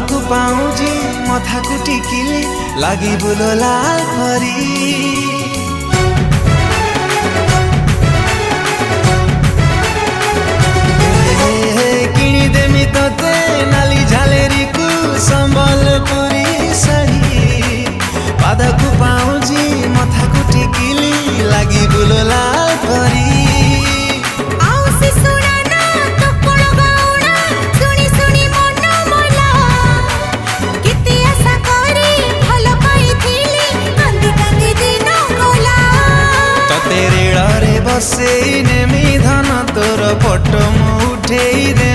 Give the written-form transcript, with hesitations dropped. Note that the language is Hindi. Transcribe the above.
पादकु पाउजी मथाकु टिकिली लागि बुलो लाल परी किणी देमी तोते नाली झालेरी कु संबलपुरी साड़ी पादकु पाउजी मथाकु टिकिली लागि बुलो लाल परी बसे नेमी धन तोर फोटो मु उठेई दे